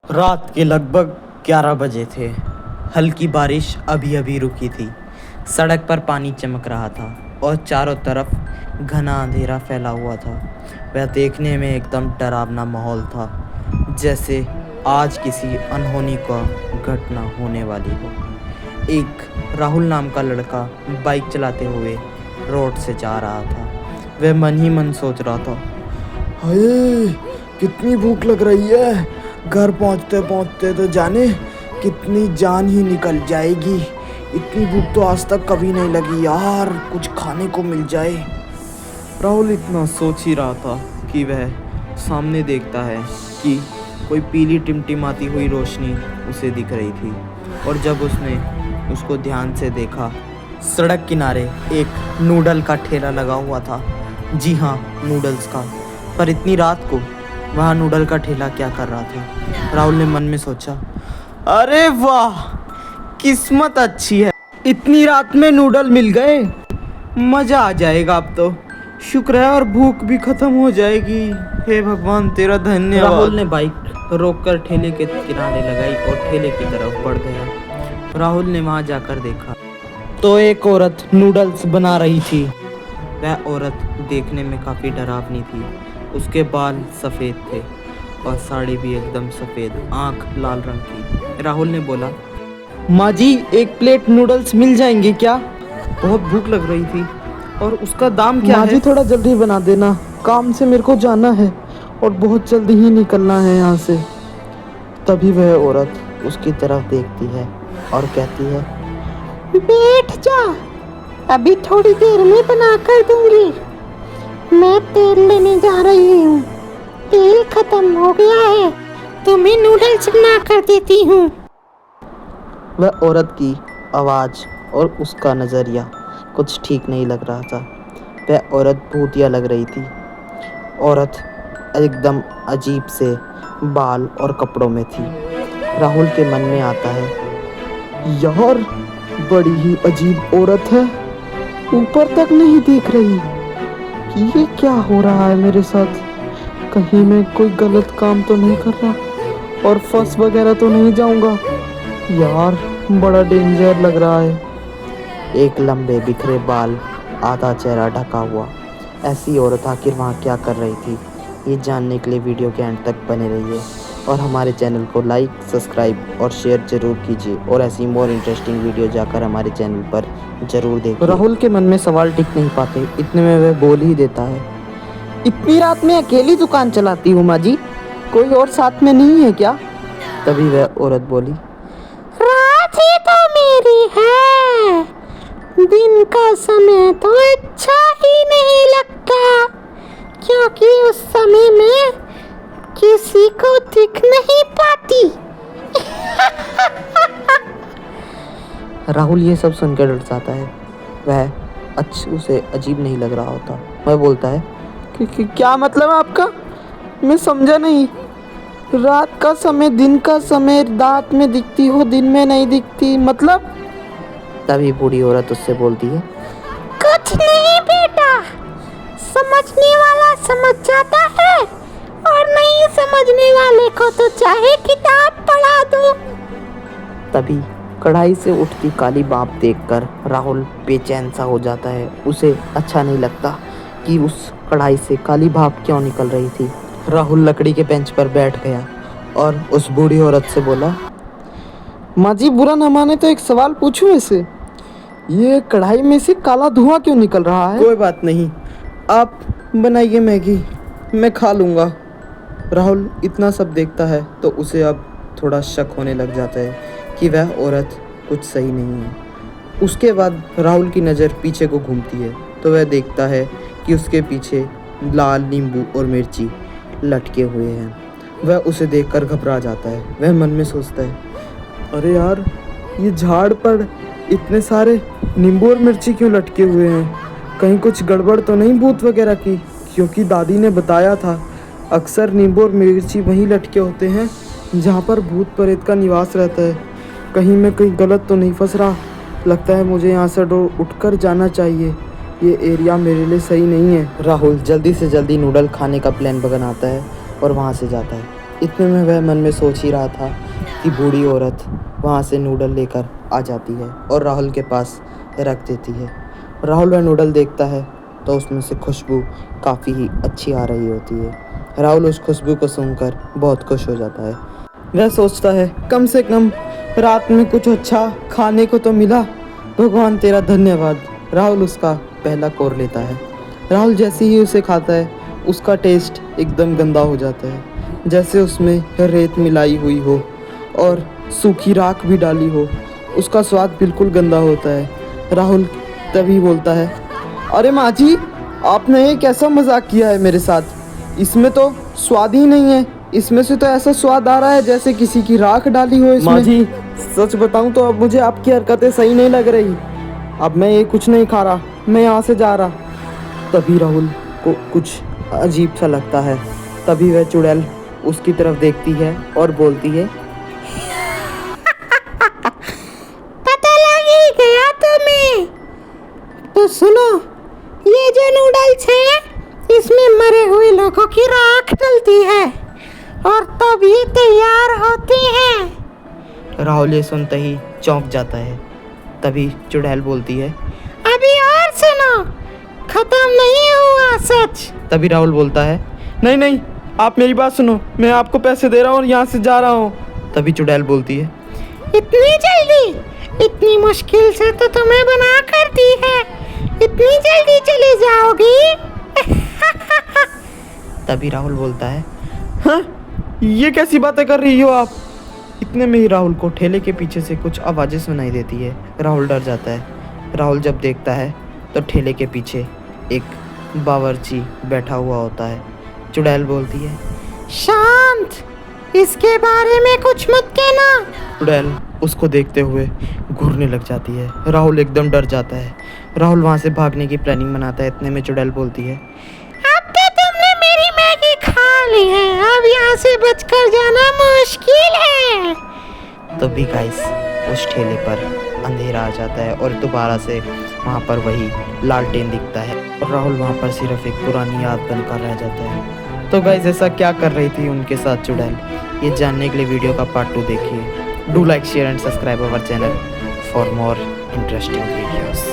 रात के लगभग 11 बजे थे। हल्की बारिश अभी अभी रुकी थी। सड़क पर पानी चमक रहा था और चारों तरफ घना अंधेरा फैला हुआ था। वह देखने में एकदम डरावना माहौल था, जैसे आज किसी अनहोनी का घटना होने वाली हो। एक राहुल नाम का लड़का बाइक चलाते हुए रोड से जा रहा था। वह मन ही मन सोच रहा था, हाय कितनी भूख लग रही है। घर पहुंचते पहुंचते तो जाने कितनी जान ही निकल जाएगी। इतनी भूख तो आज तक कभी नहीं लगी यार, कुछ खाने को मिल जाए। राहुल इतना सोच ही रहा था कि वह सामने देखता है कि कोई पीली टिमटिमाती हुई रोशनी उसे दिख रही थी। और जब उसने उसको ध्यान से देखा, सड़क किनारे एक नूडल का ठेला लगा हुआ था। जी हाँ, नूडल्स का। पर इतनी रात को वहाँ नूडल का ठेला क्या कर रहा था? राहुल ने मन में सोचा, अरे वाह, किस्मत अच्छी है, इतनी रात में नूडल मिल गए, मज़ा आ जाएगा अब तो। शुक्र है और भूख भी खत्म हो जाएगी। हे भगवान तेरा धन्यवाद। राहुल ने बाइक रोककर ठेले के किनारे लगाई और ठेले की तरफ बढ़ गया। राहुल ने वहां जाकर देखा तो एक औरत नूडल्स बना रही थी। वह औरत देखने में काफ़ी डरावनी थी। उसके बाल सफ़ेद थे और साड़ी भी एकदम सफ़ेद, आँख लाल रंग की। राहुल ने बोला, माँ जी, एक प्लेट नूडल्स मिल जाएंगे क्या? बहुत भूख लग रही थी। और उसका दाम क्या है? माँ जी थोड़ा जल्दी बना देना, काम से मेरे को जाना है और बहुत जल्दी ही निकलना है यहाँ से। तभी वह औरत उसकी तरफ देखती है और कहती है, बैठ जा, अभी थोड़ी देर में बना कर दूंगी। मैं तेल लेने जा रही हूँ, तेल खत्म हो गया है, तुम्हें नूडल्स बना कर देती हूँ। वह औरत की आवाज़ और उसका नज़रिया कुछ ठीक नहीं लग रहा था। वह औरत भूतिया लग रही थी। औरत एकदम अजीब से बाल और कपड़ों में थी। राहुल के मन में आता है, यार बड़ी ही अजीब औरत है, ऊपर तक नहीं देख रही कि ये क्या हो रहा है मेरे साथ। कहीं मैं कोई गलत काम तो नहीं कर रहा और फंस वगैरह तो नहीं जाऊंगा। यार बड़ा डेंजर लग रहा है। एक लंबे बिखरे बाल, आधा चेहरा ढका हुआ ऐसी औरत आखिर वहाँ क्या कर रही थी? ये जानने के लिए वीडियो के एंड तक बने रहिए और हमारे चैनल को लाइक, सब्सक्राइब और शेयर जरूर कीजिए। और ऐसी मोर इंटरेस्टिंग वीडियो जाकर हमारे चैनल पर जरूर देखिए। राहुल के मन में सवाल टिक नहीं पाते, इतने में वह बोल ही देता है, इतनी रात में अकेली दुकान चलाती हूँ माँ जी, कोई और साथ में नहीं है क्या? तभी वह औरत बोली, रात ही तो मेरी है, दिन का समय तो अच्छा ही नहीं लगता, क्योंकि उस समय में किसी को दिख नहीं पाती। राहुल ये सब सुनकर डर जाता है। वह उसे अजीब नहीं लग रहा होता। वह बोलता है, क्या मतलब है आपका? मैं समझा नहीं। रात का समय, दिन का समय, रात में दिखती हो, दिन में नहीं दिखती, मतलब? तभी बूढ़ी औरत उससे बोलती है, कुछ नहीं बेटा, समझने वाला समझ जाता है और नहीं समझने वाले को तो चाहे किताब पढ़ा दो। तभी कढ़ाई से उठती काली भाप देखकर राहुल बेचैन सा हो जाता है। उसे अच्छा नहीं लगता कि उस कढ़ाई से काली भाप क्यों निकल रही थी। राहुल लकड़ी के बेंच पर बैठ गया और उस बूढ़ी औरत से बोला, माँ जी बुरा न माने तो एक सवाल पूछूं ऐसे, ये कढ़ाई में से काला धुआं क्यों निकल रहा है? कोई बात नहीं, आप बनाइए मैगी, मैं खा लूँगा। राहुल इतना सब देखता है तो उसे अब थोड़ा शक होने लग जाता है कि वह औरत कुछ सही नहीं है। उसके बाद राहुल की नज़र पीछे को घूमती है तो वह देखता है कि उसके पीछे लाल नींबू और मिर्ची लटके हुए हैं। वह उसे देखकर घबरा जाता है। वह मन में सोचता है, अरे यार, ये झाड़ पर इतने सारे नींबू और मिर्ची क्यों लटके हुए हैं? कहीं कुछ गड़बड़ तो नहीं भूत वगैरह की? क्योंकि दादी ने बताया था अक्सर नींबू और मिर्ची वहीं लटके होते हैं जहाँ पर भूत प्रेत का निवास रहता है। कहीं मैं कहीं गलत तो नहीं फंस रहा? लगता है मुझे यहाँ से उठकर जाना चाहिए, ये एरिया मेरे लिए सही नहीं है। राहुल जल्दी से जल्दी नूडल खाने का प्लान बनाता है और वहाँ से जाता है। इतने में वह मन में सोच ही रहा था कि बूढ़ी औरत वहाँ से नूडल लेकर आ जाती है और राहुल के पास रख देती है। राहुल वह नूडल देखता है तो उसमें से खुशबू काफ़ी ही अच्छी आ रही होती है। राहुल उस खुशबू को सूंघकर बहुत खुश हो जाता है। वह सोचता है कम से कम रात में कुछ अच्छा खाने को तो मिला, भगवान तेरा धन्यवाद। राहुल उसका पहला कोर लेता है। राहुल जैसे ही उसे खाता है उसका टेस्ट एकदम गंदा हो जाता है, जैसे उसमें रेत मिलाई हुई हो और सूखी राख भी डाली हो। उसका स्वाद बिल्कुल गंदा होता है। राहुल तभी बोलता है, अरे माँ जी, आपने ये कैसा मजाक किया है मेरे साथ? इसमें तो स्वाद ही नहीं है, इसमें से तो ऐसा स्वाद आ रहा है जैसे किसी की राख डाली हो इसमें। माँ जी, सच बताऊं तो अब मुझे आपकी हरकतें सही नहीं लग रही। अब मैं ये कुछ नहीं खा रहा, मैं यहाँ से जा रहा। तभी राहुल को कुछ अजीब सा लगता है। तभी वह चुड़ैल उसकी तरफ देखती है और बोलती है, पता लग ही गया तुम्हें। तो सुनो, ये जो नूडल्स है इसमें मरे हुए लोगों की राख डलती है और तब ये तैयार होती हैं। राहुल ये सुनते ही चौंक जाता है। तभी चुड़ैल बोलती है, अभी और सुनो, खत्म नहीं हुआ सच। तभी राहुल बोलता है, नहीं नहीं, आप मेरी बात सुनो, मैं आपको पैसे दे रहा हूँ और यहाँ से जा रहा हूँ। तभी चुड़ैल बोलती है, इतनी जल्दी? इतनी मुश्किल से तो तुम्हें बना कर दी है, इतनी जल्दी चले जाओगी? तभी राहुल बोलता है, हाँ, ये कैसी बातें कर रही हो आप? इतने में ही राहुल को ठेले के पीछे से कुछ आवाज़ें सुनाई देती है। राहुल डर जाता है। राहुल जब देखता है तो ठेले के पीछे एक बावर्ची बैठा हुआ होता है। चुड़ैल बोलती है, शांत, इसके बारे में कुछ मत कहना। चुड़ैल उसको देखते हुए घूरने लग जाती है। राहुल एकदम डर जाता है। राहुल वहाँ से भागने की प्लानिंग बनाता है। इतने में चुड़ैल बोलती है, अब तो तुमने मेरी मैगी खा ली है, अब यहाँ से बचकर जाना मुश्किल है। तभी गाइस उस ठेले पर अंधेरा आ जाता है और दोबारा से वहाँ पर वही लालटेन दिखता है और राहुल वहाँ पर सिर्फ एक पुरानी याद बनकर रह जाता है। तो गाइस ऐसा क्या कर रही थी उनके साथ चुड़ैल, ये जानने के लिए वीडियो का पार्ट 2 देखिए। Do like, share and subscribe our channel for more interesting videos.